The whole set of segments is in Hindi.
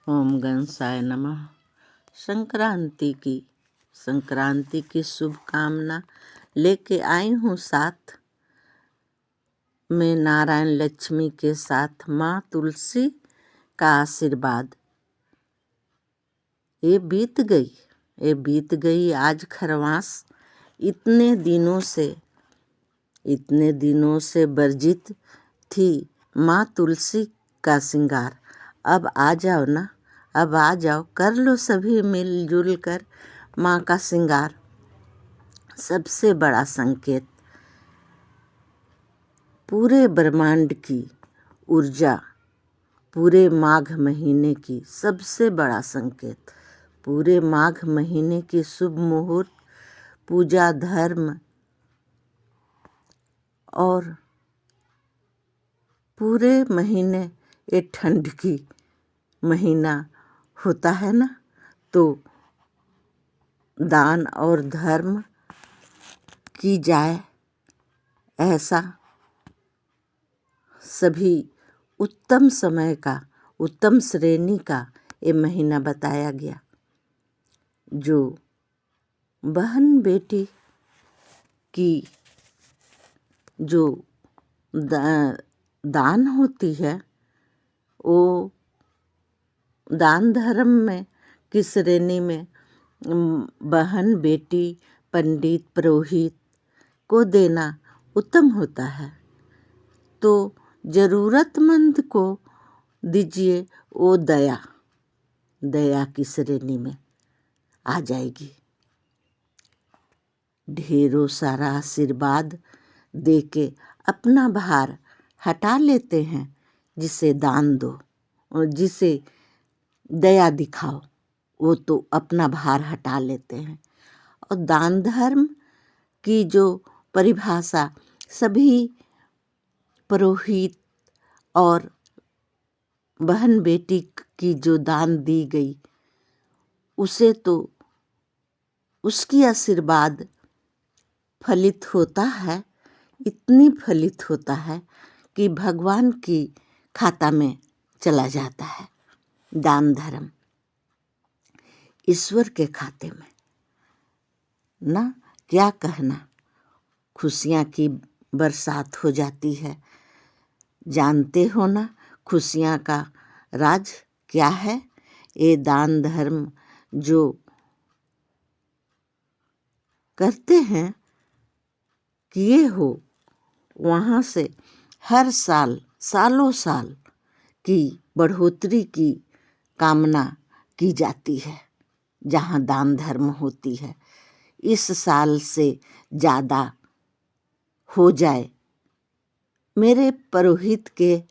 ओम गणसाय नमः। संक्रांति की शुभकामना लेके आई हूँ साथ में नारायण लक्ष्मी के साथ माँ तुलसी का आशीर्वाद। ये बीत गई आज खरवास। इतने दिनों से वर्जित थी माँ तुलसी का श्रृंगार। अब आ जाओ ना, अब आ जाओ, कर लो सभी मिलजुल कर माँ का श्रृंगार। सबसे बड़ा संकेत पूरे ब्रह्मांड की ऊर्जा, पूरे माघ महीने की सबसे बड़ा संकेत, पूरे माघ महीने की शुभ मुहूर्त, पूजा धर्म और पूरे महीने ये ठंड की महीना होता है ना, तो दान और धर्म की जाए, ऐसा सभी उत्तम समय का, उत्तम श्रेणी का ये महीना बताया गया। जो बहन बेटी की जो दान होती है, वो दान धर्म में की श्रेणी में बहन बेटी पंडित पुरोहित को देना उत्तम होता है। तो जरूरतमंद को दीजिए, वो दया की श्रेणी में आ जाएगी। ढेरों सारा आशीर्वाद दे के अपना भार हटा लेते हैं। जिसे दान दो और जिसे दया दिखाओ, वो तो अपना भार हटा लेते हैं। और दान धर्म की जो परिभाषा सभी पुरोहित और बहन बेटी की जो दान दी गई, उसे तो उसकी आशीर्वाद फलित होता है, इतनी फलित होता है कि भगवान की खाता में चला जाता है। दान धर्म ईश्वर के खाते में ना, क्या कहना, खुशियाँ की बरसात हो जाती है। जानते हो ना खुशियाँ का राज क्या है? ये दान धर्म जो करते हैं, किए हो, वहाँ से हर साल सालों साल की बढ़ोतरी की कामना की जाती है। जहाँ दान धर्म होती है, इस साल से ज़्यादा हो जाए। मेरे पुरोहित के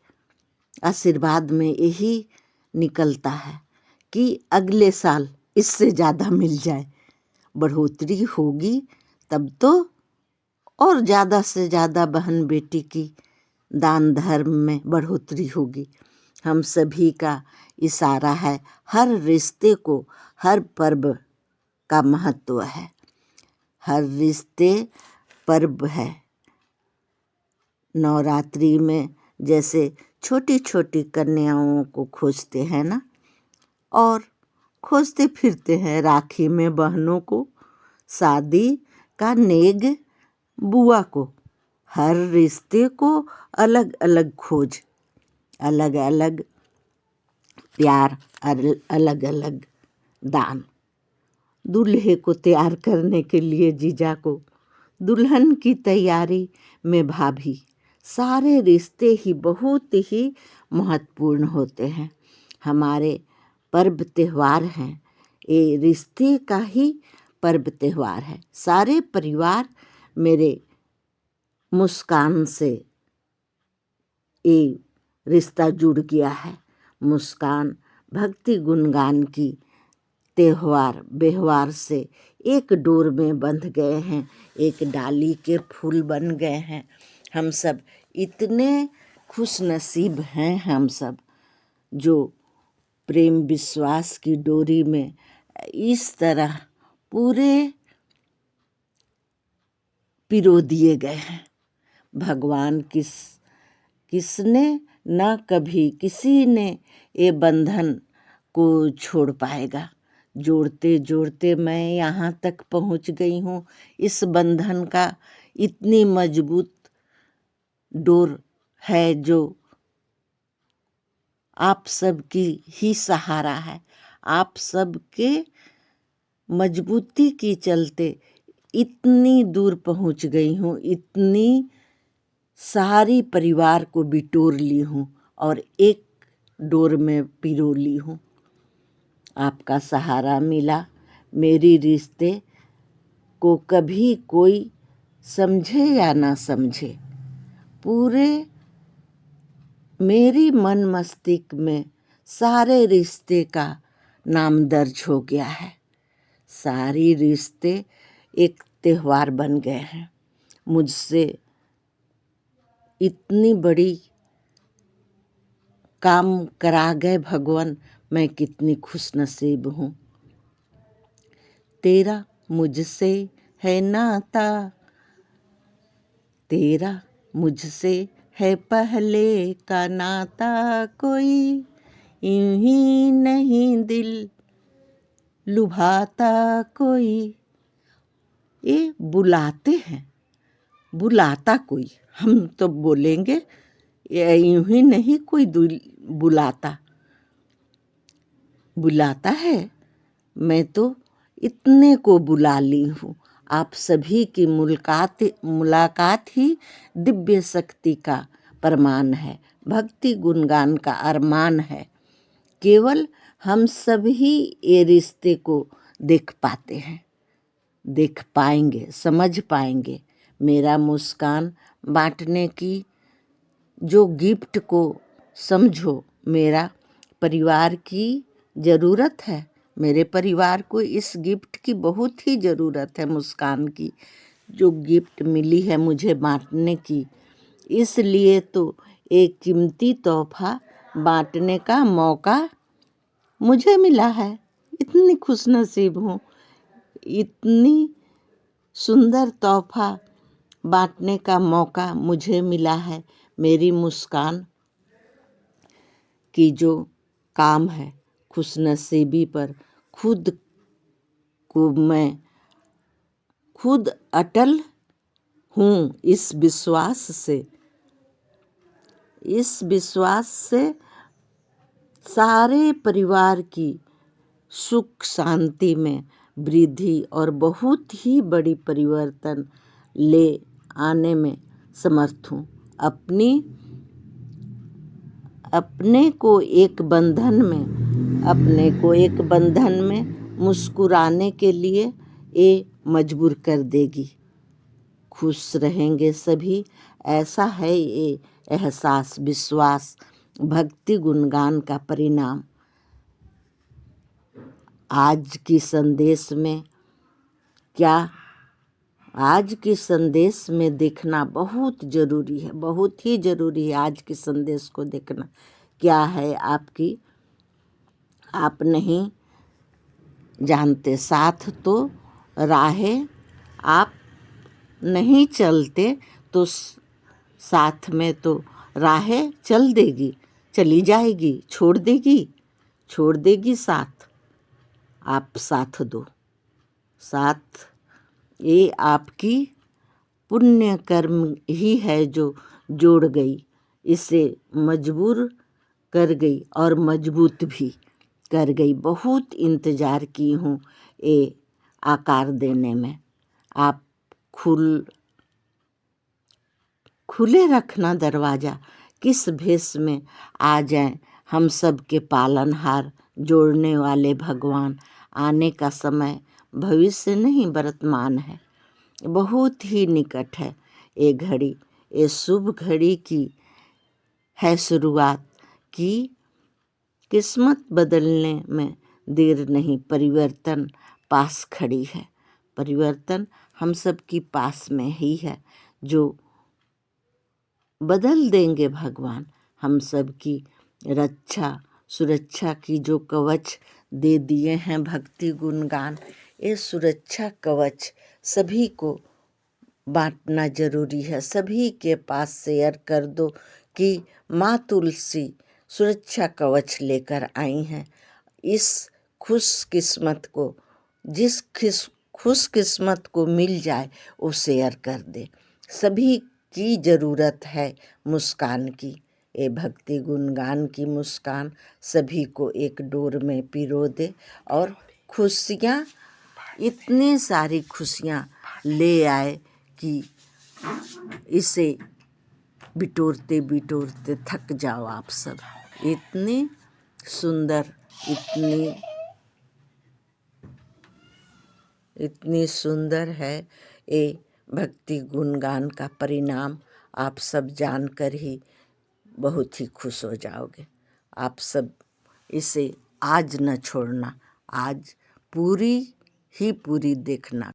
आशीर्वाद में यही निकलता है कि अगले साल इससे ज़्यादा मिल जाए। बढ़ोतरी होगी तब तो और ज़्यादा से ज़्यादा बहन बेटी की दान धर्म में बढ़ोतरी होगी। हम सभी का इशारा है, हर रिश्ते को, हर पर्व का महत्व है। हर रिश्ते पर्व है। नवरात्रि में जैसे छोटी छोटी कन्याओं को खोजते हैं ना, और खोजते फिरते हैं राखी में बहनों को, शादी का नेग बुआ को। हर रिश्ते को अलग अलग खोज, अलग अलग प्यार, अलग अलग दान। दूल्हे को तैयार करने के लिए जीजा को, दुल्हन की तैयारी में भाभी। सारे रिश्ते ही बहुत ही महत्वपूर्ण होते हैं। हमारे पर्व त्योहार हैं, ये रिश्ते का ही पर्व त्योहार है। सारे परिवार मेरे मुस्कान से ये रिश्ता जुड़ गया है। मुस्कान भक्ति गुणगान की त्योहार व्यवहार से एक डोर में बंध गए हैं, एक डाली के फूल बन गए हैं। हम सब इतने खुश नसीब हैं, हम सब जो प्रेम विश्वास की डोरी में इस तरह पूरे पिरो दिए गए हैं। भगवान किसने न कभी किसी ने ये बंधन को छोड़ पाएगा। जोड़ते जोड़ते मैं यहाँ तक पहुँच गई हूँ। इस बंधन का इतनी मजबूत डोर है जो आप सबकी ही सहारा है। आप सबके मजबूती की चलते इतनी दूर पहुँच गई हूँ, इतनी सारी परिवार को बिटोर ली हूँ और एक डोर में पिरो ली हूँ। आपका सहारा मिला। मेरी रिश्ते को कभी कोई समझे या ना समझे, पूरे मेरी मन मस्तिष्क में सारे रिश्ते का नाम दर्ज हो गया है। सारी रिश्ते एक त्योहार बन गए हैं। मुझसे इतनी बड़ी काम करा गए भगवान, मैं कितनी खुशनसीब हूँ। तेरा मुझसे है नाता, तेरा मुझसे है पहले का नाता, कोई यूं ही नहीं दिल लुभाता कोई। ये बुलाते हैं, बुलाता कोई, हम तो बोलेंगे यूं ही नहीं कोई बुलाता, बुलाता है। मैं तो इतने को बुला ली हूँ। आप सभी की मुलाकात ही दिव्य शक्ति का प्रमाण है, भक्ति गुणगान का अरमान है। केवल हम सभी ये रिश्ते को देख पाते हैं, देख पाएंगे, समझ पाएंगे। मेरा मुस्कान बांटने की जो गिफ्ट को समझो, मेरा परिवार की ज़रूरत है। मेरे परिवार को इस गिफ्ट की बहुत ही ज़रूरत है, मुस्कान की जो गिफ्ट मिली है मुझे बांटने की। इसलिए तो एक कीमती तोहफा बांटने का मौका मुझे मिला है। इतनी खुशनसीब हूँ, इतनी सुंदर तोहफा बांटने का मौका मुझे मिला है। मेरी मुस्कान की जो काम है, खुशनसीबी पर खुद को मैं खुद अटल हूँ इस विश्वास से सारे परिवार की सुख शांति में वृद्धि और बहुत ही बड़ी परिवर्तन ले आने में समर्थ हूँ। अपने को एक बंधन में मुस्कुराने के लिए ये मजबूर कर देगी। खुश रहेंगे सभी, ऐसा है ये एहसास, विश्वास, भक्ति गुणगान का परिणाम। आज की संदेश में देखना बहुत ज़रूरी है, बहुत ही ज़रूरी है। आज के संदेश को देखना क्या है आपकी, आप नहीं जानते। साथ तो राहें आप नहीं चलते तो साथ में तो राहें चली जाएगी, छोड़ देगी साथ। आप साथ दो, साथ ये आपकी पुण्य कर्म ही है जो जोड़ गई, इसे मजबूर कर गई और मजबूत भी कर गई। बहुत इंतज़ार की हूँ ये आकार देने में। आप खुले रखना दरवाज़ा, किस भेष में आ जाएं हम सब के पालनहार, जोड़ने वाले भगवान। आने का समय भविष्य नहीं वर्तमान है, बहुत ही निकट है। ये घड़ी, ये शुभ घड़ी की है शुरुआत की, किस्मत बदलने में देर नहीं, परिवर्तन पास खड़ी है। परिवर्तन हम सब की पास में ही है, जो बदल देंगे भगवान। हम सब की रक्षा सुरक्षा की जो कवच दे दिए हैं भक्ति गुणगान, ये सुरक्षा कवच सभी को बांटना जरूरी है। सभी के पास शेयर कर दो कि माँ तुलसी सुरक्षा कवच लेकर आई हैं। इस खुशकिस्मत को, जिस खुशकिस्मत को मिल जाए वो शेयर कर दे। सभी की ज़रूरत है मुस्कान की, ये भक्ति गुणगान की मुस्कान सभी को एक डोर में पिरो दे और खुशियाँ, इतनी सारी खुशियाँ ले आए कि इसे बिटोरते बिटोरते थक जाओ आप सब। इतनी सुंदर, इतनी सुंदर है ये भक्ति गुणगान का परिणाम। आप सब जानकर ही बहुत ही खुश हो जाओगे। आप सब इसे आज न छोड़ना, आज पूरी ही पूरी देखना।